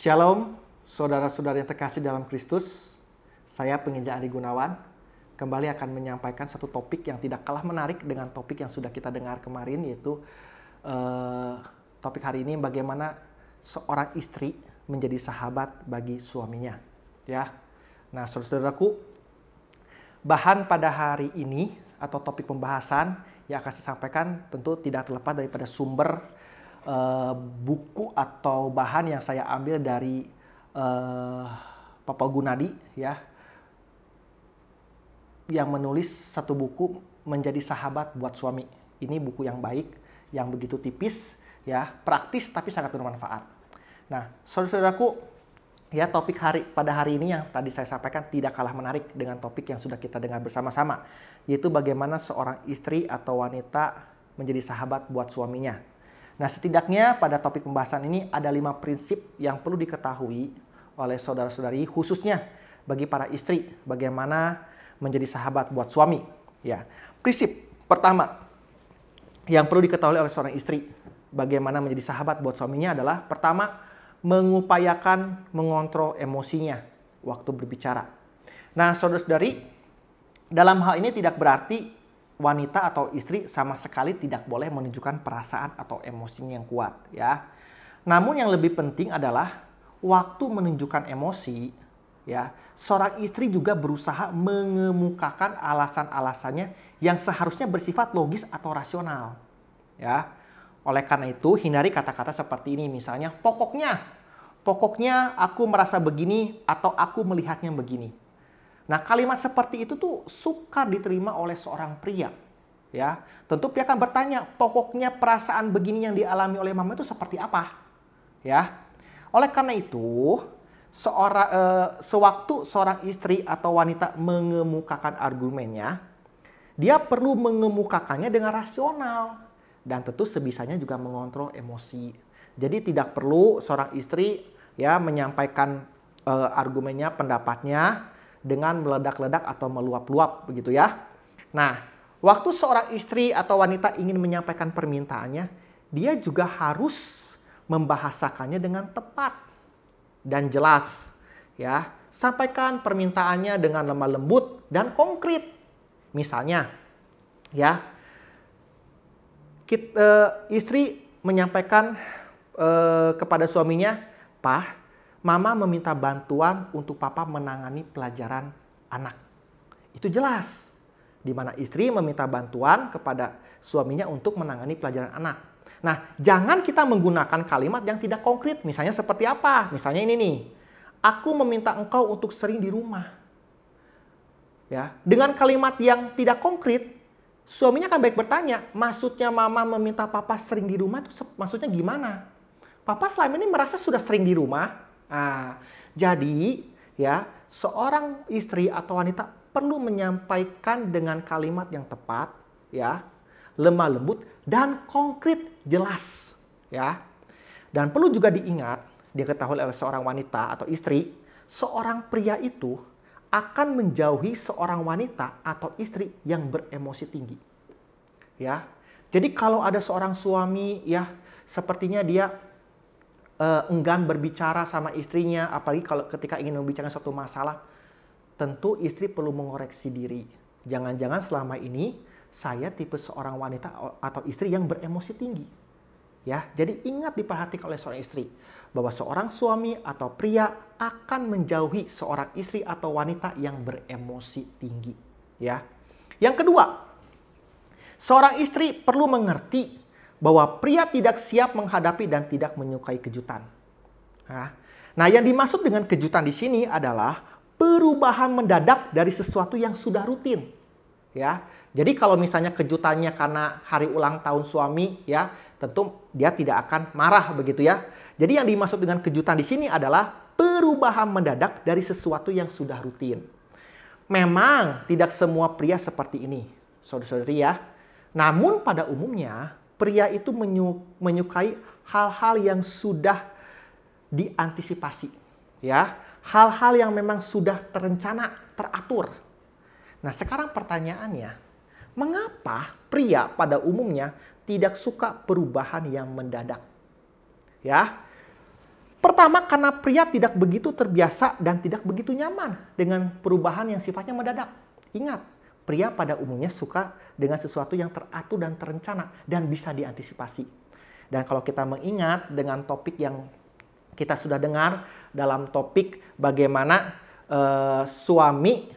Shalom, saudara-saudara yang terkasih dalam Kristus. Saya Penginjil Andi Gunawan kembali akan menyampaikan satu topik yang tidak kalah menarik dengan topik yang sudah kita dengar kemarin, yaitu topik hari ini bagaimana seorang istri menjadi sahabat bagi suaminya. Ya, nah saudara-saudaraku, bahan pada hari ini atau topik pembahasan yang akan saya sampaikan tentu tidak terlepas daripada sumber buku atau bahan yang saya ambil dari Papa Gunadi, ya, yang menulis satu buku Menjadi Sahabat Buat Suami. Ini buku yang baik, yang begitu tipis, ya, praktis tapi sangat bermanfaat. Nah, saudara-saudaraku, ya, topik pada hari ini yang tadi saya sampaikan tidak kalah menarik dengan topik yang sudah kita dengar bersama-sama, yaitu bagaimana seorang istri atau wanita menjadi sahabat buat suaminya. Nah, setidaknya pada topik pembahasan ini ada 5 prinsip yang perlu diketahui oleh saudara-saudari, khususnya bagi para istri, bagaimana menjadi sahabat buat suami. Ya, prinsip pertama yang perlu diketahui oleh seorang istri, bagaimana menjadi sahabat buat suaminya adalah pertama, mengupayakan mengontrol emosinya waktu berbicara. Nah, saudara-saudari, dalam hal ini tidak berarti wanita atau istri sama sekali tidak boleh menunjukkan perasaan atau emosinya yang kuat, ya. Namun yang lebih penting adalah waktu menunjukkan emosi, ya, seorang istri juga berusaha mengemukakan alasan-alasannya yang seharusnya bersifat logis atau rasional, ya. Oleh karena itu, hindari kata-kata seperti ini, misalnya pokoknya aku merasa begini atau aku melihatnya begini. Nah, kalimat seperti itu tuh sukar diterima oleh seorang pria. Ya, tentu pria akan bertanya, pokoknya perasaan begini yang dialami oleh mama itu seperti apa? Ya. Oleh karena itu, sewaktu seorang istri atau wanita mengemukakan argumennya, dia perlu mengemukakannya dengan rasional dan tentu sebisanya juga mengontrol emosi. Jadi tidak perlu seorang istri, ya, menyampaikan argumennya, pendapatnya dengan meledak-ledak atau meluap-luap, begitu ya. Nah, waktu seorang istri atau wanita ingin menyampaikan permintaannya, dia juga harus membahasakannya dengan tepat dan jelas, ya. Sampaikan permintaannya dengan lemah lembut dan konkret. Misalnya, ya, istri menyampaikan kepada suaminya, "Pak, Mama meminta bantuan untuk Papa menangani pelajaran anak." Itu jelas. Di mana istri meminta bantuan kepada suaminya untuk menangani pelajaran anak. Nah, jangan kita menggunakan kalimat yang tidak konkret. Misalnya seperti apa? Misalnya ini nih. "Aku meminta engkau untuk sering di rumah." Ya, dengan kalimat yang tidak konkret, suaminya akan baik bertanya, "Maksudnya Mama meminta Papa sering di rumah itu maksudnya gimana? Papa selama ini merasa sudah sering di rumah." Nah, jadi, ya, seorang istri atau wanita perlu menyampaikan dengan kalimat yang tepat, ya, lemah lembut dan konkret, jelas, ya. Dan perlu juga diingat, diketahui oleh seorang wanita atau istri, seorang pria itu akan menjauhi seorang wanita atau istri yang beremosi tinggi. Ya. Jadi kalau ada seorang suami, ya, sepertinya dia enggan berbicara sama istrinya, apalagi kalau ketika ingin membicarakan suatu masalah, tentu istri perlu mengoreksi diri. Jangan-jangan selama ini saya tipe seorang wanita atau istri yang beremosi tinggi. Ya, jadi ingat, diperhatikan oleh seorang istri bahwa seorang suami atau pria akan menjauhi seorang istri atau wanita yang beremosi tinggi. Ya. Yang kedua, seorang istri perlu mengerti bahwa pria tidak siap menghadapi dan tidak menyukai kejutan. Nah, yang dimaksud dengan kejutan di sini adalah perubahan mendadak dari sesuatu yang sudah rutin. Ya, jadi kalau misalnya kejutannya karena hari ulang tahun suami, ya, tentu dia tidak akan marah, begitu ya. Jadi yang dimaksud dengan kejutan di sini adalah perubahan mendadak dari sesuatu yang sudah rutin. Memang tidak semua pria seperti ini, saudara-saudari, ya. Namun pada umumnya pria itu menyukai hal-hal yang sudah diantisipasi, ya, hal-hal yang memang sudah terencana, teratur. Nah, sekarang pertanyaannya, mengapa pria pada umumnya tidak suka perubahan yang mendadak? Ya, Pertama, karena pria tidak begitu terbiasa dan tidak begitu nyaman dengan perubahan yang sifatnya mendadak. Ingat, pria pada umumnya suka dengan sesuatu yang teratur dan terencana dan bisa diantisipasi. Dan kalau kita mengingat dengan topik yang kita sudah dengar dalam topik bagaimana suami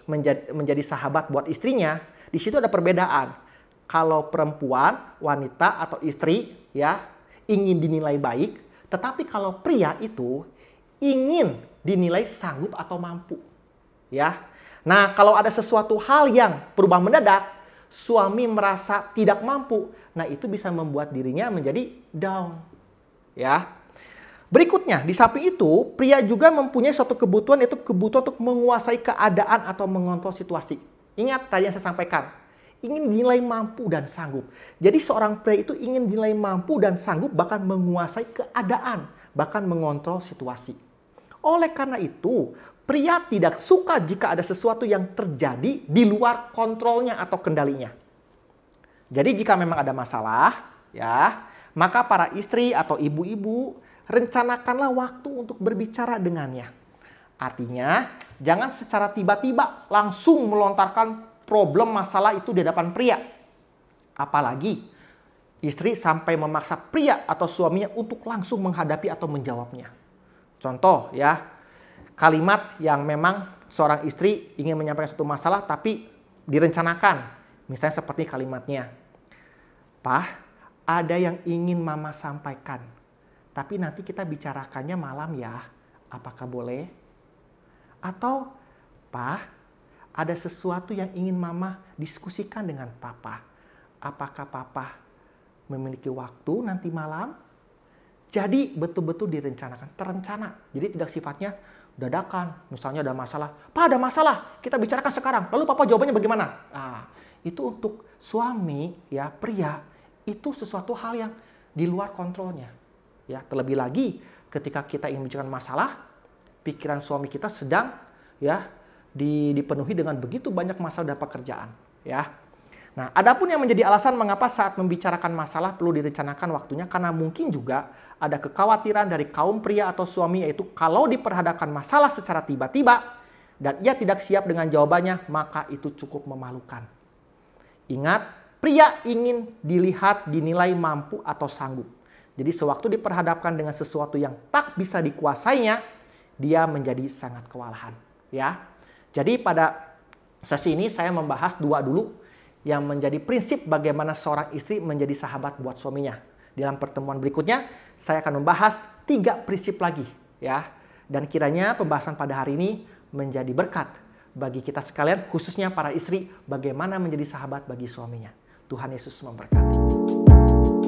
menjadi sahabat buat istrinya, di situ ada perbedaan. Kalau perempuan, wanita atau istri ya ingin dinilai baik, tetapi kalau pria itu ingin dinilai sanggup atau mampu. Ya. Nah, kalau ada sesuatu hal yang berubah mendadak, suami merasa tidak mampu, nah itu bisa membuat dirinya menjadi down. Ya. Berikutnya, di samping itu, pria juga mempunyai suatu kebutuhan, yaitu kebutuhan untuk menguasai keadaan atau mengontrol situasi. Ingat tadi yang saya sampaikan, ingin dinilai mampu dan sanggup. Jadi seorang pria itu ingin dinilai mampu dan sanggup, bahkan menguasai keadaan, bahkan mengontrol situasi. Oleh karena itu, pria tidak suka jika ada sesuatu yang terjadi di luar kontrolnya atau kendalinya. Jadi jika memang ada masalah, ya, maka para istri atau ibu-ibu rencanakanlah waktu untuk berbicara dengannya. Artinya, jangan secara tiba-tiba langsung melontarkan problem masalah itu di hadapan pria. Apalagi istri sampai memaksa pria atau suaminya untuk langsung menghadapi atau menjawabnya. Contoh ya, kalimat yang memang seorang istri ingin menyampaikan suatu masalah tapi direncanakan. Misalnya seperti kalimatnya, "Pak, ada yang ingin Mama sampaikan, tapi nanti kita bicarakannya malam ya, apakah boleh?" Atau, "Pak, ada sesuatu yang ingin Mama diskusikan dengan Papa. Apakah Papa memiliki waktu nanti malam?" Jadi betul-betul direncanakan, terencana. Jadi tidak sifatnya dadakan. Misalnya ada masalah, "Pak, ada masalah, kita bicarakan sekarang. Lalu Papa jawabannya bagaimana?" Nah, itu untuk suami ya, pria, itu sesuatu hal yang di luar kontrolnya. Ya, terlebih lagi ketika kita ingin membicarakan masalah, pikiran suami kita sedang ya dipenuhi dengan begitu banyak masalah dan pekerjaan, ya. Nah, adapun yang menjadi alasan mengapa saat membicarakan masalah perlu direncanakan waktunya, karena mungkin juga ada kekhawatiran dari kaum pria atau suami, yaitu kalau diperhadapkan masalah secara tiba-tiba dan ia tidak siap dengan jawabannya, maka itu cukup memalukan. Ingat, pria ingin dilihat, dinilai mampu atau sanggup. Jadi sewaktu diperhadapkan dengan sesuatu yang tak bisa dikuasainya, dia menjadi sangat kewalahan, ya. Jadi pada sesi ini saya membahas dua dulu yang menjadi prinsip bagaimana seorang istri menjadi sahabat buat suaminya. Dalam pertemuan berikutnya saya akan membahas 3 prinsip lagi ya. Dan kiranya pembahasan pada hari ini menjadi berkat bagi kita sekalian, khususnya para istri, bagaimana menjadi sahabat bagi suaminya. Tuhan Yesus memberkati.